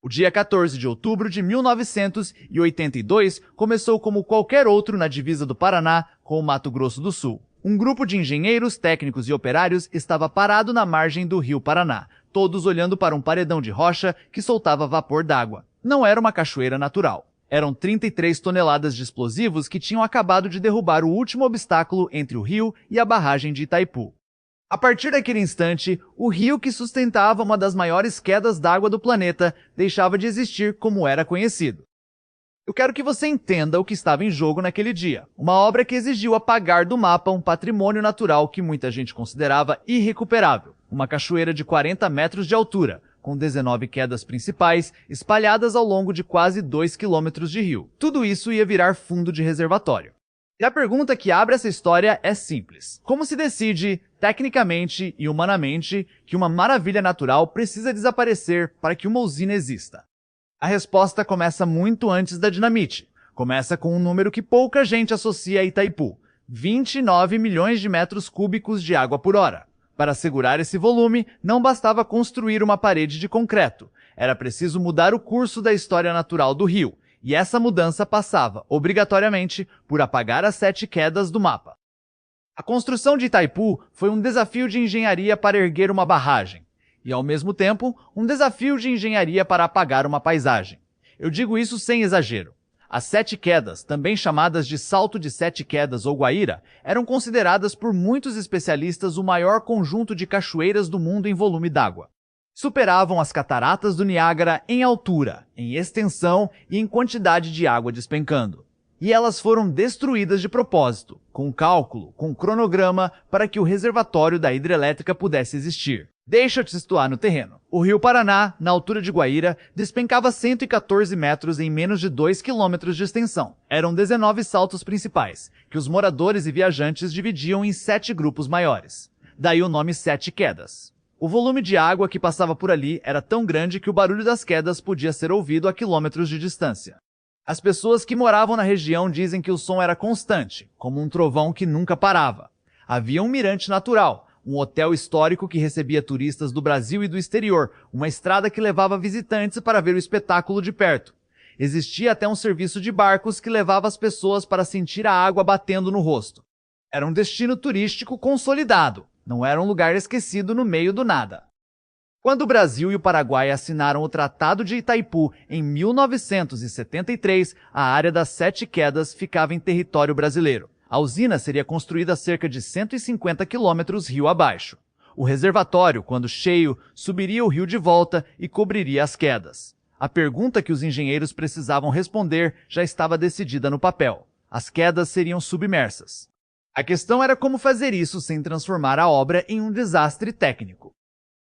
O dia 14 de outubro de 1982 começou como qualquer outro na divisa do Paraná com o Mato Grosso do Sul. Um grupo de engenheiros, técnicos e operários estava parado na margem do rio Paraná, todos olhando para um paredão de rocha que soltava vapor d'água. Não era uma cachoeira natural. Eram 33 toneladas de explosivos que tinham acabado de derrubar o último obstáculo entre o rio e a barragem de Itaipu. A partir daquele instante, o rio que sustentava uma das maiores quedas d'água do planeta deixava de existir como era conhecido. Eu quero que você entenda o que estava em jogo naquele dia. Uma obra que exigiu apagar do mapa um patrimônio natural que muita gente considerava irrecuperável. Uma cachoeira de 40 metros de altura, com 19 quedas principais espalhadas ao longo de quase 2 quilômetros de rio. Tudo isso ia virar fundo de reservatório. E a pergunta que abre essa história é simples. Como se decide, tecnicamente e humanamente, que uma maravilha natural precisa desaparecer para que uma usina exista? A resposta começa muito antes da dinamite. Começa com um número que pouca gente associa a Itaipu: 29 milhões de metros cúbicos de água por hora. Para segurar esse volume, não bastava construir uma parede de concreto. Era preciso mudar o curso da história natural do rio. E essa mudança passava, obrigatoriamente, por apagar as 7 quedas do mapa. A construção de Itaipu foi um desafio de engenharia para erguer uma barragem, e ao mesmo tempo, um desafio de engenharia para apagar uma paisagem. Eu digo isso sem exagero. As 7 quedas, também chamadas de Salto de 7 Quedas ou Guaíra, eram consideradas por muitos especialistas o maior conjunto de cachoeiras do mundo em volume d'água. Superavam as cataratas do Niágara em altura, em extensão e em quantidade de água despencando. E elas foram destruídas de propósito, com cálculo, com cronograma, para que o reservatório da hidrelétrica pudesse existir. Deixa eu te situar no terreno. O rio Paraná, na altura de Guaíra, despencava 114 metros em menos de 2 quilômetros de extensão. Eram 19 saltos principais, que os moradores e viajantes dividiam em 7 grupos maiores. Daí o nome 7 Quedas. O volume de água que passava por ali era tão grande que o barulho das quedas podia ser ouvido a quilômetros de distância. As pessoas que moravam na região dizem que o som era constante, como um trovão que nunca parava. Havia um mirante natural, um hotel histórico que recebia turistas do Brasil e do exterior, uma estrada que levava visitantes para ver o espetáculo de perto. Existia até um serviço de barcos que levava as pessoas para sentir a água batendo no rosto. Era um destino turístico consolidado. Não era um lugar esquecido no meio do nada. Quando o Brasil e o Paraguai assinaram o Tratado de Itaipu em 1973, a área das 7 Quedas ficava em território brasileiro. A usina seria construída a cerca de 150 quilômetros rio abaixo. O reservatório, quando cheio, subiria o rio de volta e cobriria as quedas. A pergunta que os engenheiros precisavam responder já estava decidida no papel. As quedas seriam submersas. A questão era como fazer isso sem transformar a obra em um desastre técnico.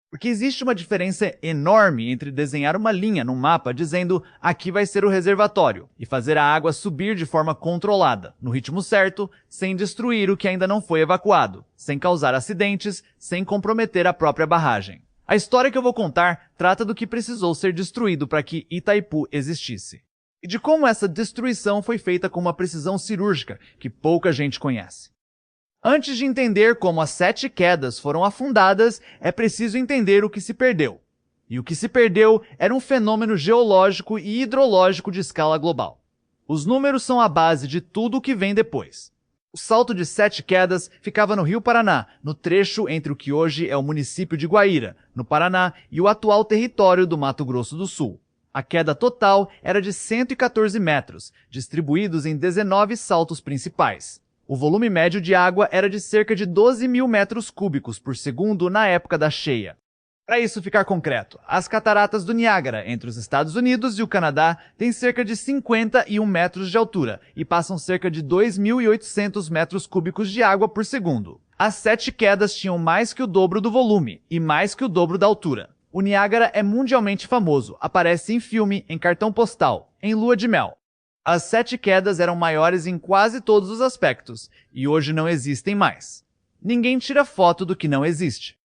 Porque existe uma diferença enorme entre desenhar uma linha num mapa dizendo aqui vai ser o reservatório e fazer a água subir de forma controlada, no ritmo certo, sem destruir o que ainda não foi evacuado, sem causar acidentes, sem comprometer a própria barragem. A história que eu vou contar trata do que precisou ser destruído para que Itaipu existisse. E de como essa destruição foi feita com uma precisão cirúrgica que pouca gente conhece. Antes de entender como as 7 quedas foram afundadas, é preciso entender o que se perdeu. E o que se perdeu era um fenômeno geológico e hidrológico de escala global. Os números são a base de tudo o que vem depois. O Salto de 7 Quedas ficava no rio Paraná, no trecho entre o que hoje é o município de Guaíra, no Paraná, e o atual território do Mato Grosso do Sul. A queda total era de 114 metros, distribuídos em 19 saltos principais. O volume médio de água era de cerca de 12 mil metros cúbicos por segundo na época da cheia. Para isso ficar concreto, as cataratas do Niágara, entre os Estados Unidos e o Canadá, têm cerca de 51 metros de altura e passam cerca de 2.800 metros cúbicos de água por segundo. As 7 quedas tinham mais que o dobro do volume e mais que o dobro da altura. O Niágara é mundialmente famoso, aparece em filme, em cartão postal, em lua de mel. As 7 quedas eram maiores em quase todos os aspectos, e hoje não existem mais. Ninguém tira foto do que não existe.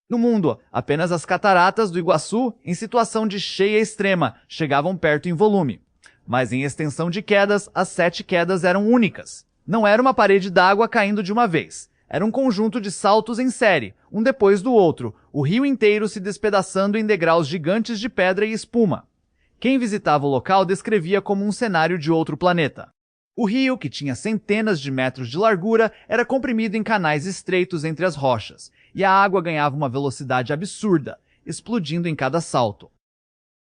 No mundo, apenas as cataratas do Iguaçu, em situação de cheia extrema, chegavam perto em volume. Mas em extensão de quedas, as 7 quedas eram únicas. Não era uma parede d'água caindo de uma vez. Era um conjunto de saltos em série, um depois do outro, o rio inteiro se despedaçando em degraus gigantes de pedra e espuma. Quem visitava o local descrevia como um cenário de outro planeta. O rio, que tinha centenas de metros de largura, era comprimido em canais estreitos entre as rochas, e a água ganhava uma velocidade absurda, explodindo em cada salto.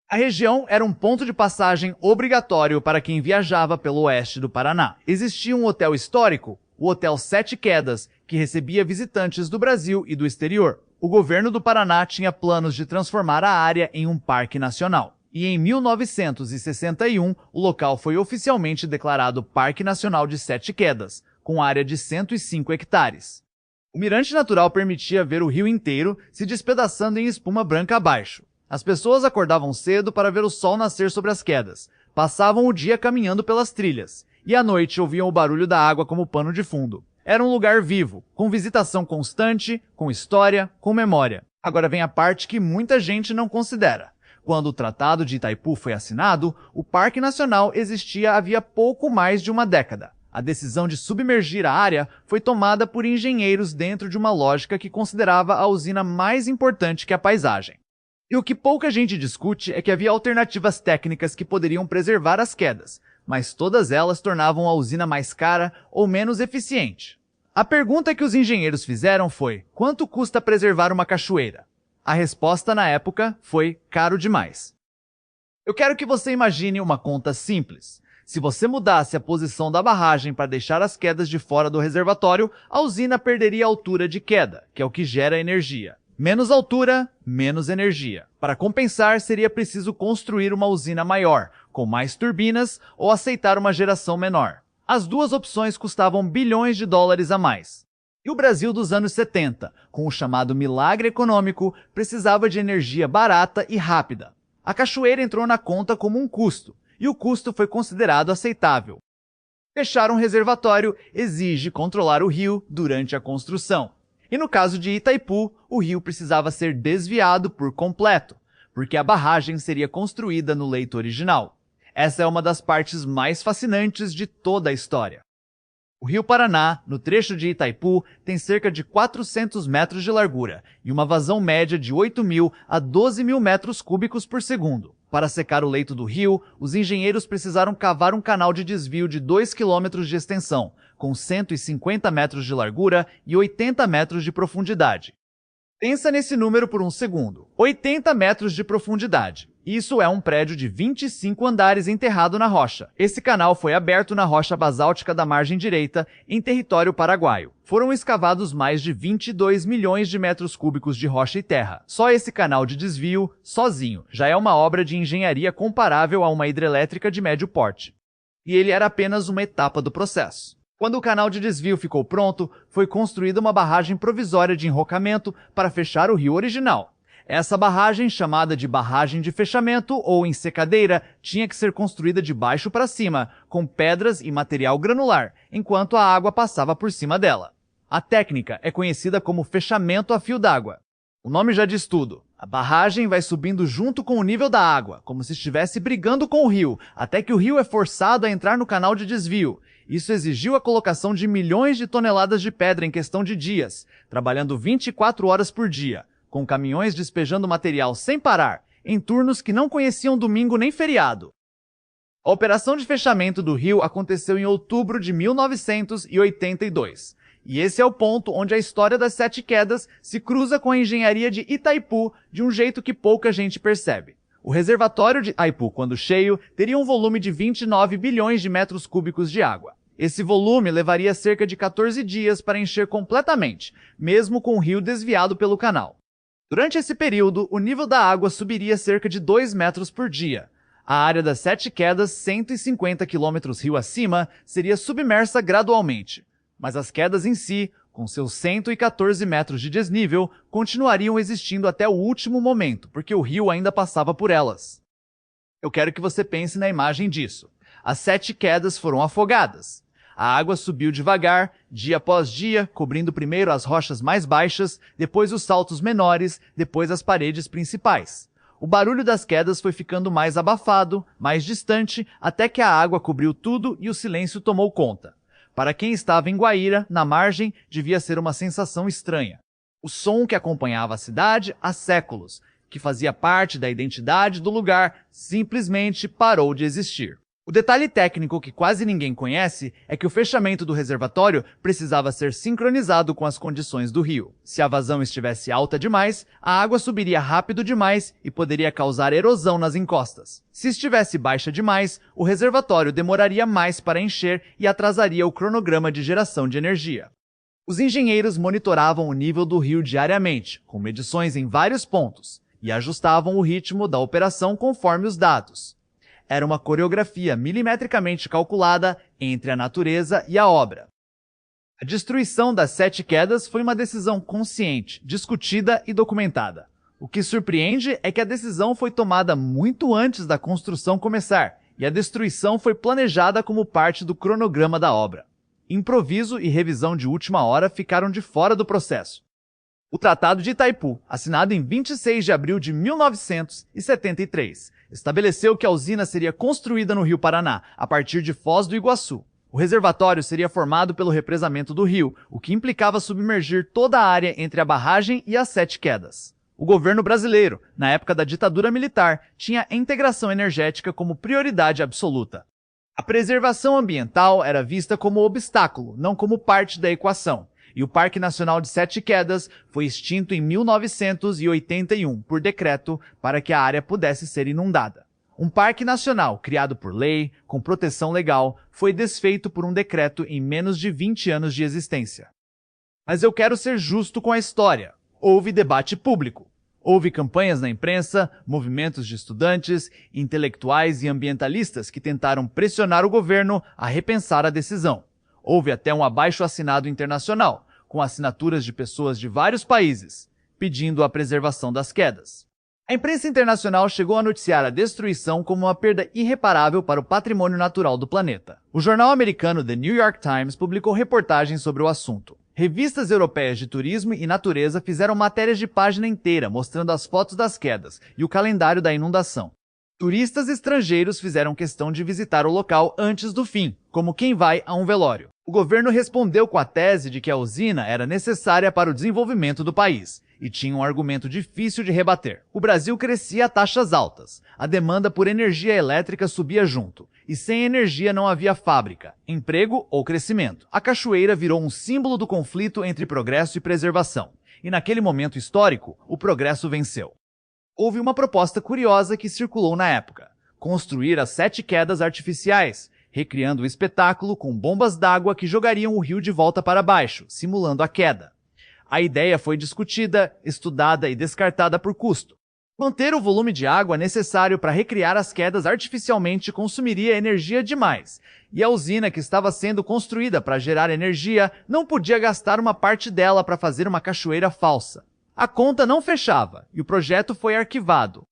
A região era um ponto de passagem obrigatório para quem viajava pelo oeste do Paraná. Existia um hotel histórico, o Hotel Sete Quedas, que recebia visitantes do Brasil e do exterior. O governo do Paraná tinha planos de transformar a área em um parque nacional. E em 1961, o local foi oficialmente declarado Parque Nacional de Sete Quedas, com área de 105 hectares. O mirante natural permitia ver o rio inteiro se despedaçando em espuma branca abaixo. As pessoas acordavam cedo para ver o sol nascer sobre as quedas, passavam o dia caminhando pelas trilhas, e à noite ouviam o barulho da água como pano de fundo. Era um lugar vivo, com visitação constante, com história, com memória. Agora vem a parte que muita gente não considera. Quando o Tratado de Itaipu foi assinado, o Parque Nacional existia havia pouco mais de uma década. A decisão de submergir a área foi tomada por engenheiros dentro de uma lógica que considerava a usina mais importante que a paisagem. E o que pouca gente discute é que havia alternativas técnicas que poderiam preservar as quedas, mas todas elas tornavam a usina mais cara ou menos eficiente. A pergunta que os engenheiros fizeram foi: quanto custa preservar uma cachoeira? A resposta na época foi: caro demais. Eu quero que você imagine uma conta simples. Se você mudasse a posição da barragem para deixar as quedas de fora do reservatório, a usina perderia a altura de queda, que é o que gera energia. Menos altura, menos energia. Para compensar, seria preciso construir uma usina maior, com mais turbinas, ou aceitar uma geração menor. As duas opções custavam bilhões de dólares a mais. E o Brasil dos anos 70, com o chamado milagre econômico, precisava de energia barata e rápida. A cachoeira entrou na conta como um custo, e o custo foi considerado aceitável. Fechar um reservatório exige controlar o rio durante a construção. E no caso de Itaipu, o rio precisava ser desviado por completo, porque a barragem seria construída no leito original. Essa é uma das partes mais fascinantes de toda a história. O rio Paraná, no trecho de Itaipu, tem cerca de 400 metros de largura e uma vazão média de 8.000 a 12.000 metros cúbicos por segundo. Para secar o leito do rio, os engenheiros precisaram cavar um canal de desvio de 2 km de extensão, com 150 metros de largura e 80 metros de profundidade. Pensa nesse número por um segundo. 80 metros de profundidade. Isso é um prédio de 25 andares enterrado na rocha. Esse canal foi aberto na rocha basáltica da margem direita, em território paraguaio. Foram escavados mais de 22 milhões de metros cúbicos de rocha e terra. Só esse canal de desvio, sozinho, já é uma obra de engenharia comparável a uma hidrelétrica de médio porte. E ele era apenas uma etapa do processo. Quando o canal de desvio ficou pronto, foi construída uma barragem provisória de enrocamento para fechar o rio original. Essa barragem, chamada de barragem de fechamento ou ensecadeira, tinha que ser construída de baixo para cima, com pedras e material granular, enquanto a água passava por cima dela. A técnica é conhecida como fechamento a fio d'água. O nome já diz tudo. A barragem vai subindo junto com o nível da água, como se estivesse brigando com o rio, até que o rio é forçado a entrar no canal de desvio. Isso exigiu a colocação de milhões de toneladas de pedra em questão de dias, trabalhando 24 horas por dia, com caminhões despejando material sem parar, em turnos que não conheciam domingo nem feriado. A operação de fechamento do rio aconteceu em outubro de 1982. E esse é o ponto onde a história das Sete Quedas se cruza com a engenharia de Itaipu de um jeito que pouca gente percebe. O reservatório de Itaipu, quando cheio, teria um volume de 29 bilhões de metros cúbicos de água. Esse volume levaria cerca de 14 dias para encher completamente, mesmo com o rio desviado pelo canal. Durante esse período, o nível da água subiria cerca de 2 metros por dia. A área das Sete Quedas, 150 quilômetros rio acima, seria submersa gradualmente. Mas as quedas em si, com seus 114 metros de desnível, continuariam existindo até o último momento, porque o rio ainda passava por elas. Eu quero que você pense na imagem disso. As Sete Quedas foram afogadas. A água subiu devagar, dia após dia, cobrindo primeiro as rochas mais baixas, depois os saltos menores, depois as paredes principais. O barulho das quedas foi ficando mais abafado, mais distante, até que a água cobriu tudo e o silêncio tomou conta. Para quem estava em Guaíra, na margem, devia ser uma sensação estranha. O som que acompanhava a cidade há séculos, que fazia parte da identidade do lugar, simplesmente parou de existir. O detalhe técnico que quase ninguém conhece é que o fechamento do reservatório precisava ser sincronizado com as condições do rio. Se a vazão estivesse alta demais, a água subiria rápido demais e poderia causar erosão nas encostas. Se estivesse baixa demais, o reservatório demoraria mais para encher e atrasaria o cronograma de geração de energia. Os engenheiros monitoravam o nível do rio diariamente, com medições em vários pontos, e ajustavam o ritmo da operação conforme os dados. Era uma coreografia milimetricamente calculada entre a natureza e a obra. A destruição das 7 quedas foi uma decisão consciente, discutida e documentada. O que surpreende é que a decisão foi tomada muito antes da construção começar, e a destruição foi planejada como parte do cronograma da obra. Improviso e revisão de última hora ficaram de fora do processo. O Tratado de Itaipu, assinado em 26 de abril de 1973, estabeleceu que a usina seria construída no Rio Paraná, a partir de Foz do Iguaçu. O reservatório seria formado pelo represamento do rio, o que implicava submergir toda a área entre a barragem e as 7 quedas. O governo brasileiro, na época da ditadura militar, tinha a integração energética como prioridade absoluta. A preservação ambiental era vista como obstáculo, não como parte da equação. E o Parque Nacional de 7 Quedas foi extinto em 1981 por decreto para que a área pudesse ser inundada. Um parque nacional criado por lei, com proteção legal, foi desfeito por um decreto em menos de 20 anos de existência. Mas eu quero ser justo com a história. Houve debate público. Houve campanhas na imprensa, movimentos de estudantes, intelectuais e ambientalistas que tentaram pressionar o governo a repensar a decisão. Houve até um abaixo-assinado internacional, com assinaturas de pessoas de vários países, pedindo a preservação das quedas. A imprensa internacional chegou a noticiar a destruição como uma perda irreparável para o patrimônio natural do planeta. O jornal americano The New York Times publicou reportagens sobre o assunto. Revistas europeias de turismo e natureza fizeram matérias de página inteira mostrando as fotos das quedas e o calendário da inundação. Turistas estrangeiros fizeram questão de visitar o local antes do fim, como quem vai a um velório. O governo respondeu com a tese de que a usina era necessária para o desenvolvimento do país, e tinha um argumento difícil de rebater. O Brasil crescia a taxas altas, a demanda por energia elétrica subia junto, e sem energia não havia fábrica, emprego ou crescimento. A cachoeira virou um símbolo do conflito entre progresso e preservação, e naquele momento histórico, o progresso venceu. Houve uma proposta curiosa que circulou na época: construir as 7 quedas artificiais, recriando o espetáculo com bombas d'água que jogariam o rio de volta para baixo, simulando a queda. A ideia foi discutida, estudada e descartada por custo. Manter o volume de água necessário para recriar as quedas artificialmente consumiria energia demais, e a usina que estava sendo construída para gerar energia não podia gastar uma parte dela para fazer uma cachoeira falsa. A conta não fechava e o projeto foi arquivado.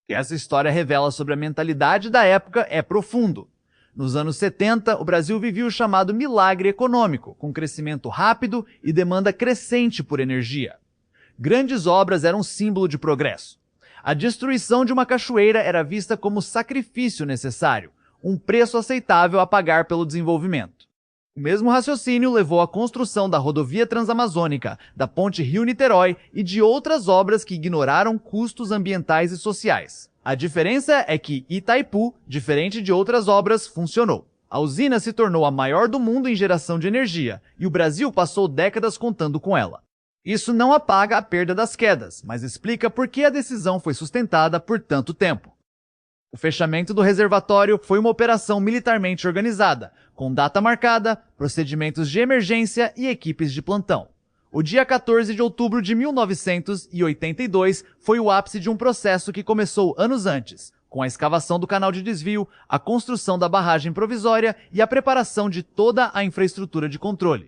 E essa história revela sobre a mentalidade da época é profundo. Nos anos 70, o Brasil vivia o chamado milagre econômico, com crescimento rápido e demanda crescente por energia. Grandes obras eram símbolo de progresso. A destruição de uma cachoeira era vista como sacrifício necessário, um preço aceitável a pagar pelo desenvolvimento. O mesmo raciocínio levou à construção da rodovia transamazônica, da ponte Rio-Niterói e de outras obras que ignoraram custos ambientais e sociais. A diferença é que Itaipu, diferente de outras obras, funcionou. A usina se tornou a maior do mundo em geração de energia, e o Brasil passou décadas contando com ela. Isso não apaga a perda das quedas, mas explica por que a decisão foi sustentada por tanto tempo. O fechamento do reservatório foi uma operação militarmente organizada, com data marcada, procedimentos de emergência e equipes de plantão. O dia 14 de outubro de 1982 foi o ápice de um processo que começou anos antes, com a escavação do canal de desvio, a construção da barragem provisória e a preparação de toda a infraestrutura de controle.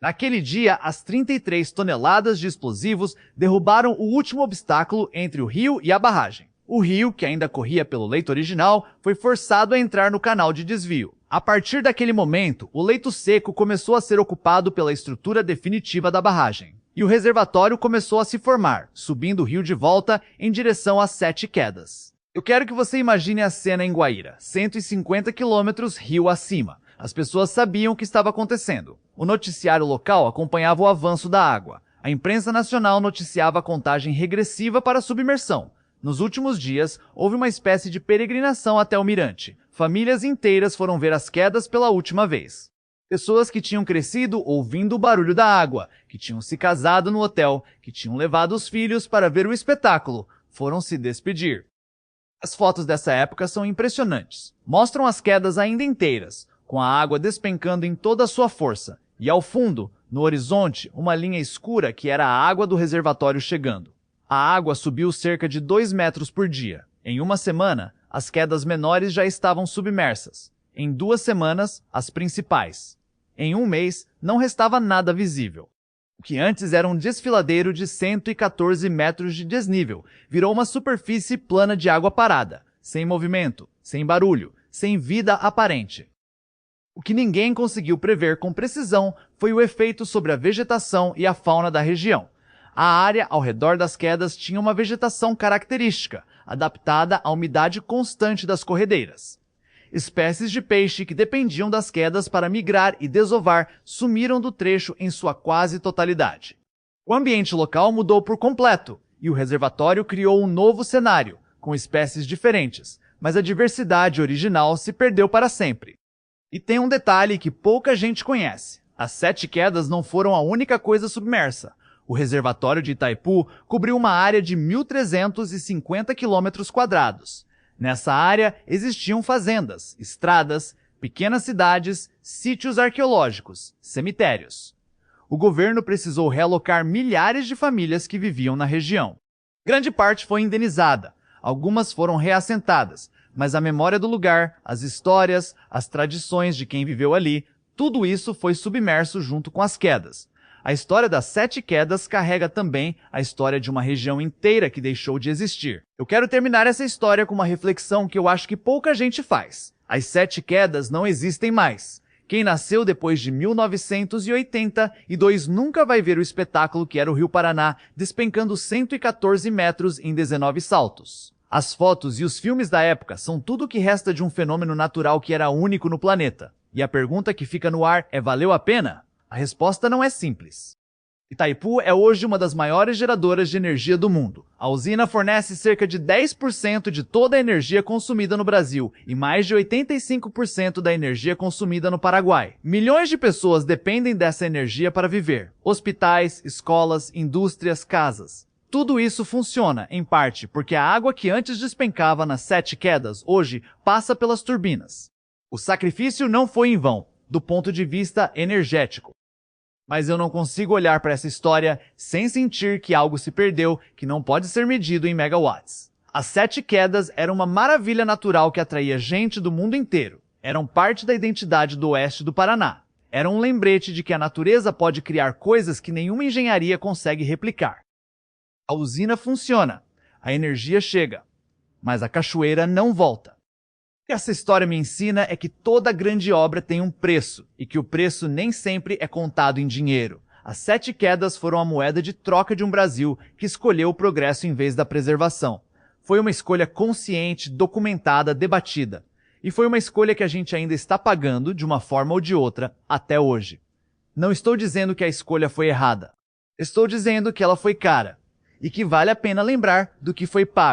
Naquele dia, as 33 toneladas de explosivos derrubaram o último obstáculo entre o rio e a barragem. O rio, que ainda corria pelo leito original, foi forçado a entrar no canal de desvio. A partir daquele momento, o leito seco começou a ser ocupado pela estrutura definitiva da barragem. E o reservatório começou a se formar, subindo o rio de volta em direção às 7 quedas. Eu quero que você imagine a cena em Guaíra, 150 quilômetros rio acima. As pessoas sabiam o que estava acontecendo. O noticiário local acompanhava o avanço da água. A imprensa nacional noticiava a contagem regressiva para a submersão. Nos últimos dias, houve uma espécie de peregrinação até o mirante. Famílias inteiras foram ver as quedas pela última vez. Pessoas que tinham crescido ouvindo o barulho da água, que tinham se casado no hotel, que tinham levado os filhos para ver o espetáculo, foram se despedir. As fotos dessa época são impressionantes. Mostram as quedas ainda inteiras, com a água despencando em toda a sua força, e ao fundo, no horizonte, uma linha escura que era a água do reservatório chegando. A água subiu cerca de 2 metros por dia. Em uma semana, as quedas menores já estavam submersas. Em 2 semanas, as principais. Em um mês, não restava nada visível. O que antes era um desfiladeiro de 114 metros de desnível, virou uma superfície plana de água parada, sem movimento, sem barulho, sem vida aparente. O que ninguém conseguiu prever com precisão foi o efeito sobre a vegetação e a fauna da região. A área ao redor das quedas tinha uma vegetação característica, adaptada à umidade constante das corredeiras. Espécies de peixe que dependiam das quedas para migrar e desovar sumiram do trecho em sua quase totalidade. O ambiente local mudou por completo e o reservatório criou um novo cenário, com espécies diferentes, mas a diversidade original se perdeu para sempre. E tem um detalhe que pouca gente conhece. As 7 quedas não foram a única coisa submersa. O reservatório de Itaipu cobriu uma área de 1.350 km². Nessa área existiam fazendas, estradas, pequenas cidades, sítios arqueológicos, cemitérios. O governo precisou realocar milhares de famílias que viviam na região. Grande parte foi indenizada, algumas foram reassentadas, mas a memória do lugar, as histórias, as tradições de quem viveu ali, tudo isso foi submerso junto com as quedas. A história das 7 quedas carrega também a história de uma região inteira que deixou de existir. Eu quero terminar essa história com uma reflexão que eu acho que pouca gente faz. As 7 quedas não existem mais. Quem nasceu depois de 1982 nunca vai ver o espetáculo que era o Rio Paraná despencando 114 metros em 19 saltos. As fotos e os filmes da época são tudo o que resta de um fenômeno natural que era único no planeta. E a pergunta que fica no ar é: valeu a pena? A resposta não é simples. Itaipu é hoje uma das maiores geradoras de energia do mundo. A usina fornece cerca de 10% de toda a energia consumida no Brasil e mais de 85% da energia consumida no Paraguai. Milhões de pessoas dependem dessa energia para viver. Hospitais, escolas, indústrias, casas. Tudo isso funciona, em parte, porque a água que antes despencava nas 7 quedas, hoje, passa pelas turbinas. O sacrifício não foi em vão, do ponto de vista energético. Mas eu não consigo olhar para essa história sem sentir que algo se perdeu que não pode ser medido em megawatts. As 7 quedas eram uma maravilha natural que atraía gente do mundo inteiro. Eram parte da identidade do oeste do Paraná. Era um lembrete de que a natureza pode criar coisas que nenhuma engenharia consegue replicar. A usina funciona, a energia chega, mas a cachoeira não volta. O que essa história me ensina é que toda grande obra tem um preço, e que o preço nem sempre é contado em dinheiro. As 7 quedas foram a moeda de troca de um Brasil que escolheu o progresso em vez da preservação. Foi uma escolha consciente, documentada, debatida. E foi uma escolha que a gente ainda está pagando, de uma forma ou de outra, até hoje. Não estou dizendo que a escolha foi errada. Estou dizendo que ela foi cara, e que vale a pena lembrar do que foi pago.